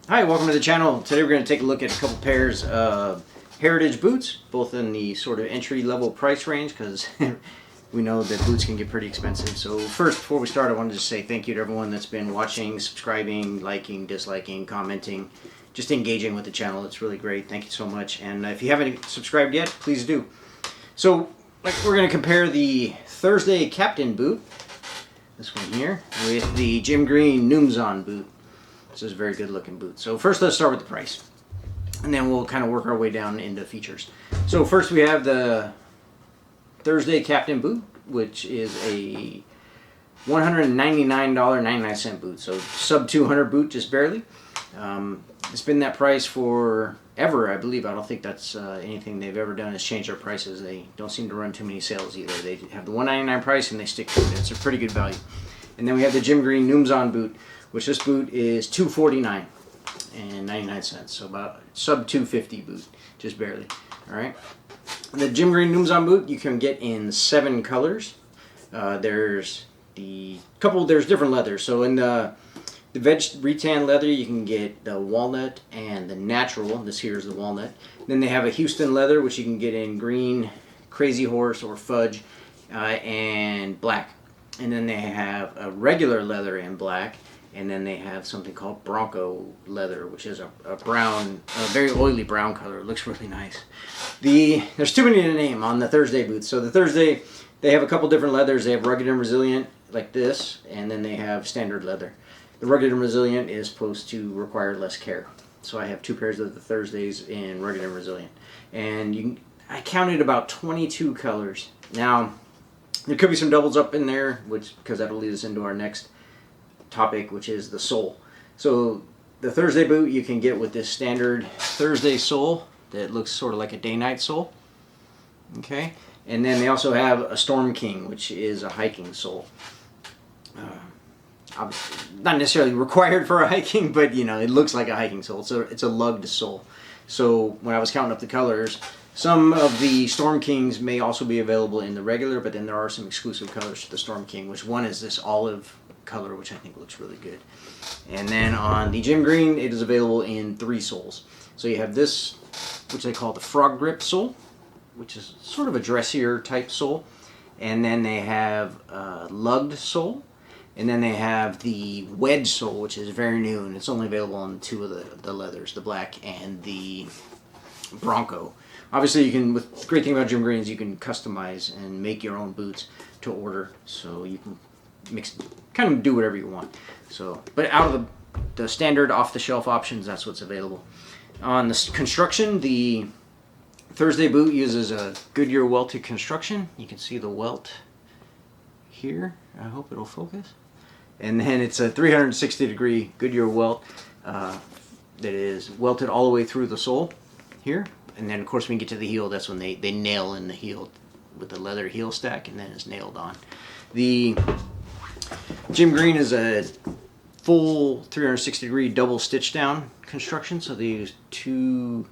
Hi, welcome to the channel. Today we're going to take a look at a couple pairs of heritage boots, both in the sort of entry-level price range, because we know that boots can get pretty expensive. So first, before we start, I wanted to say thank you to everyone that's been watching, subscribing, liking, disliking, commenting, just engaging with the channel. It's really great. Thank you so much. And if you haven't subscribed yet, please do. So we're going to compare the Thursday Captain boot, this one here, with the Jim Green Numzaan boot. This is a very good looking boot. So first let's start with the price, and then we'll kind of work our way down into features. So first we have the Thursday Captain boot, which is a $199.99 boot. So sub 200 boot, just barely. It's been that price for ever, I believe. I don't think that's anything they've ever done is change their prices. They don't seem to run too many sales either. They have the $199 price and they stick to it. It's a pretty good value. And then we have the Jim Green Numzaan boot, which this boot is $249.99, so about sub 250 boot, just barely. All right. The Jim Green Numzaan boot you can get in 7 colors. There's different leathers. So in the veg rattan leather, you can get the walnut and the natural. This here is the walnut. Then they have a Houston leather, which you can get in green, crazy horse, or fudge, and black. And then they have a regular leather in black. And then they have something called Bronco leather, which is a brown, a very oily brown color. It looks really nice. There's too many to name on the Thursday boots. So the Thursday, they have a couple different leathers. They have rugged and resilient, like this, and then they have standard leather. The rugged and resilient is supposed to require less care. So I have 2 pairs of the Thursdays in rugged and resilient. And I counted about 22 colors. Now, there could be some doubles up in there, because that'll lead us into our next topic, which is the sole. So the Thursday boot you can get with this standard Thursday sole that looks sort of like a day-night sole. Okay, and then they also have a Storm King, which is a hiking sole. Not necessarily required for a hiking, but you know, it looks like a hiking sole. So it's a lugged sole. So when I was counting up the colors, some of the Storm Kings may also be available in the regular, but then there are some exclusive colors to the Storm King, which one is this olive color, which I think looks really good. And then on the Jim Green, it is available in 3 soles. So you have this, which they call the frog grip sole, which is sort of a dressier type sole. And then they have lugged sole. And then they have the wedge sole, which is very new, and it's only available on 2 of the leathers, the black and the Bronco. Obviously, you can. The great thing about Jim Green is you can customize and make your own boots to order, so you can kind of do whatever you want. So, but out of the standard off-the-shelf options, that's what's available. On the construction, the Thursday boot uses a Goodyear welted construction. You can see the welt here. I hope it'll focus. And then it's a 360-degree Goodyear welt that is welted all the way through the sole here. And then, of course, when you get to the heel, that's when they nail in the heel with the leather heel stack, and then it's nailed on. The Jim Green is a full 360-degree double stitch down construction, so they use 2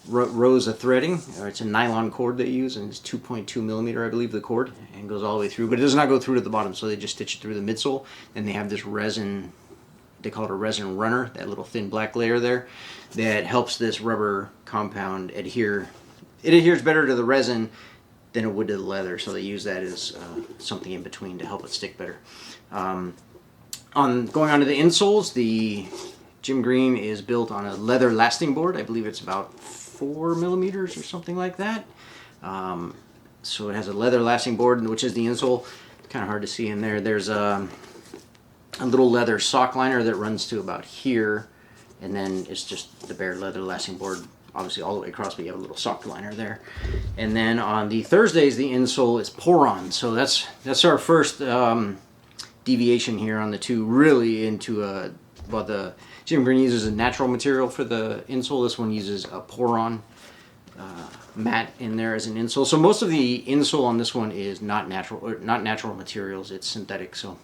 rows of threading. It's a nylon cord they use, and it's 2.2 millimeter, I believe, the cord, and goes all the way through, but it does not go through to the bottom, so they just stitch it through the midsole. Then they have this resin, they call it a resin runner, that little thin black layer there, that helps this rubber compound adhere. It adheres better to the resin than it would to the leather, so they use that as something in between to help it stick better. Going on to the insoles, the Jim Green is built on a leather lasting board. I believe it's about 4 millimeters or something like that. So it has a leather lasting board, which is the insole. Kind of hard to see in there. There's a little leather sock liner that runs to about here, and then it's just the bare leather lasting board, obviously all the way across, but you have a little sock liner there. And then on the Thursdays, the insole is pour-on. So that's our first deviation here on the 2, really into well, the Jim Green uses a natural material for the insole. This one uses a pour-on mat in there as an insole. So most of the insole on this one is not natural materials. It's synthetic. So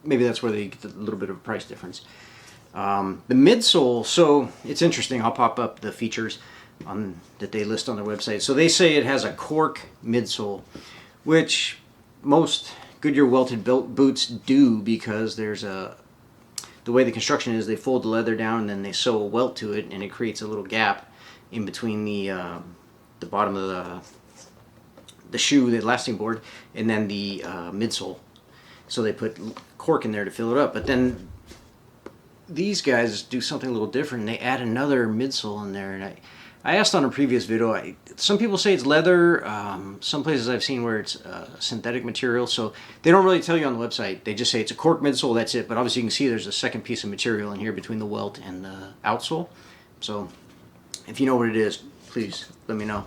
maybe that's where they get a little bit of a price difference. The midsole, so it's interesting. I'll pop up the features that they list on their website. So they say it has a cork midsole, which most Goodyear welted boots do, because there's the way the construction is, they fold the leather down and then they sew a welt to it, and it creates a little gap in between the bottom of the shoe, the lasting board, and then the midsole. So they put cork in there to fill it up. But then these guys do something a little different. They add another midsole in there, and I asked on a previous video, some people say it's leather, some places I've seen where it's synthetic material, so they don't really tell you on the website. They just say it's a cork midsole, that's it. But obviously you can see there's a second piece of material in here between the welt and the outsole. So if you know what it is, please let me know.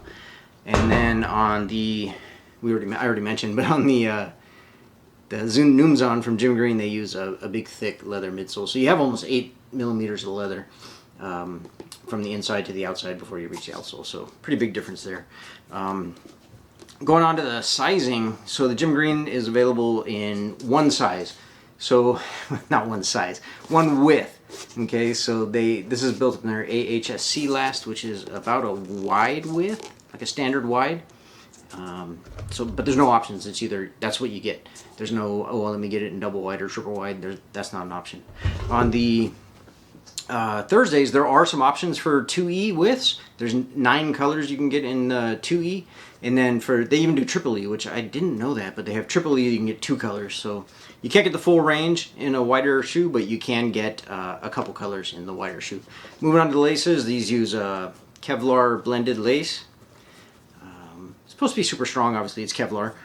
And then on the, I already mentioned, but on the Jim Numzaan from Jim Green, they use a big thick leather midsole. So you have almost 8 millimeters of leather from the inside to the outside before you reach the outsole. So pretty big difference there. Going on to the sizing, so the Jim Green is available in one size. So, not one size, one width. Okay, so this is built in their AHSC last, which is about a wide width, like a standard wide. But there's no options. It's either, that's what you get. There's no, oh, well, let me get it in double wide or triple wide. That's not an option. On the Thursdays, there are some options for 2E widths. There's 9 colors you can get in 2E. And then they even do triple E, which I didn't know that, but they have triple E, you can get 2 colors. So you can't get the full range in a wider shoe, but you can get a couple colors in the wider shoe. Moving on to the laces, these use Kevlar blended lace. It's supposed to be super strong, obviously it's Kevlar.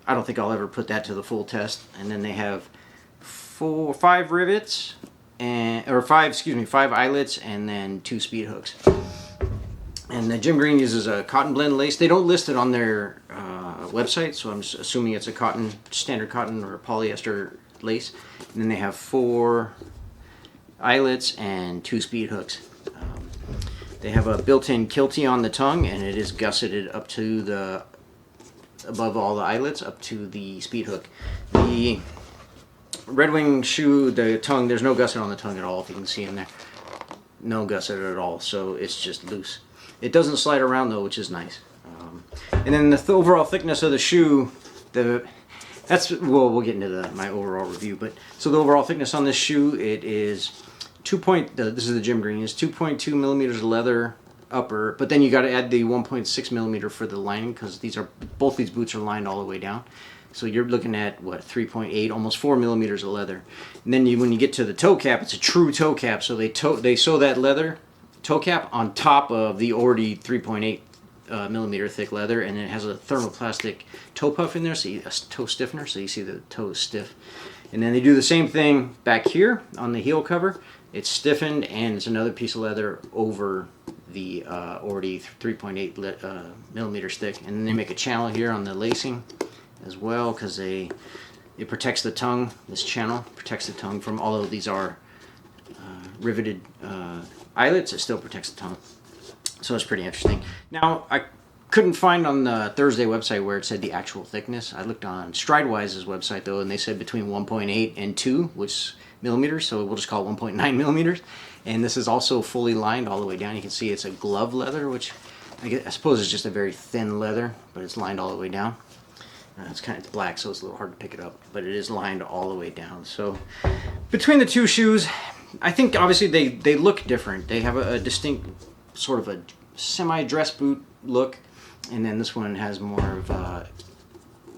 I don't think I'll ever put that to the full test. And then they have 5 rivets, or 5 eyelets, and then 2 speed hooks. And the Jim Green uses a cotton blend lace. They don't list it on their website, so I'm just assuming it's a standard cotton or polyester lace. And then they have 4 eyelets and 2 speed hooks. They have a built-in kiltie on the tongue, and it is gusseted up to above all the eyelets, up to the speed hook. The Red Wing shoe, the tongue, there's no gusset on the tongue at all, if you can see in there. No gusset at all, so it's just loose. It doesn't slide around though, which is nice. And then the overall thickness of the shoe, we'll get into my overall review. But so the overall thickness on this shoe, it is this is the Jim Green, is 2.2 millimeters of leather upper, but then you got to add the 1.6 millimeter for the lining, because both these boots are lined all the way down. So you're looking at what, 3.8, almost 4 millimeters of leather. And then when you get to the toe cap, it's a true toe cap. So they sew that leather toe cap on top of the already 3.8 millimeter thick leather, and it has a thermoplastic toe puff in there, so a toe stiffener, so you see the toe is stiff. And then they do the same thing back here on the heel cover. It's stiffened, and it's another piece of leather over the already 3.8 millimeters thick. And then they make a channel here on the lacing as well, because it protects the tongue. This channel protects the tongue from, although these are riveted eyelets, it still protects the tongue. So it's pretty interesting. Now, I couldn't find on the Thursday website where it said the actual thickness. I looked on Stridewise's website though, and they said between 1.8 and 2, which millimeters, so we'll just call it 1.9 millimeters. And this is also fully lined all the way down. You can see it's a glove leather, which I suppose is just a very thin leather, but it's lined all the way down. It's black, so it's a little hard to pick it up, but it is lined all the way down. So between the two shoes, I think obviously they look different. They have a distinct sort of a semi-dress boot look, and then this one has more of a,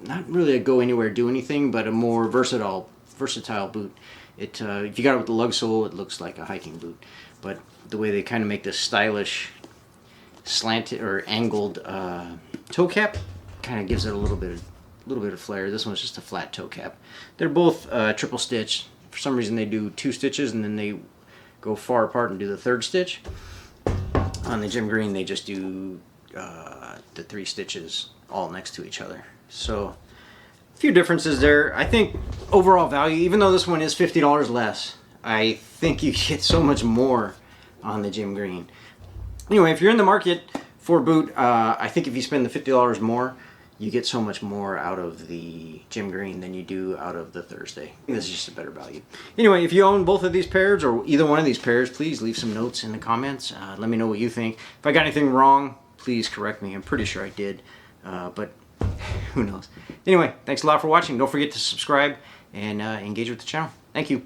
not really a go anywhere, do anything, but a more versatile boot. If you got it with the lug sole, it looks like a hiking boot, but the way they kind of make this stylish slanted or angled toe cap kind of gives it a little bit of flair. This one's just a flat toe cap. They're both triple stitch. For some reason they do 2 stitches and then they go far apart and do the 3rd stitch. On the Jim Green they just do the 3 stitches all next to each other. So a few differences there. I think overall value, even though this one is $50 less, I think you get so much more on the Jim Green. Anyway, if you're in the market for a boot, I think if you spend the $50 more, you get so much more out of the Jim Green than you do out of the Thursday. This is just a better value. Anyway, if you own both of these pairs or either one of these pairs, please leave some notes in the comments. Let me know what you think. If I got anything wrong, please correct me. I'm pretty sure I did, but who knows. Anyway, thanks a lot for watching. Don't forget to subscribe and engage with the channel. Thank you.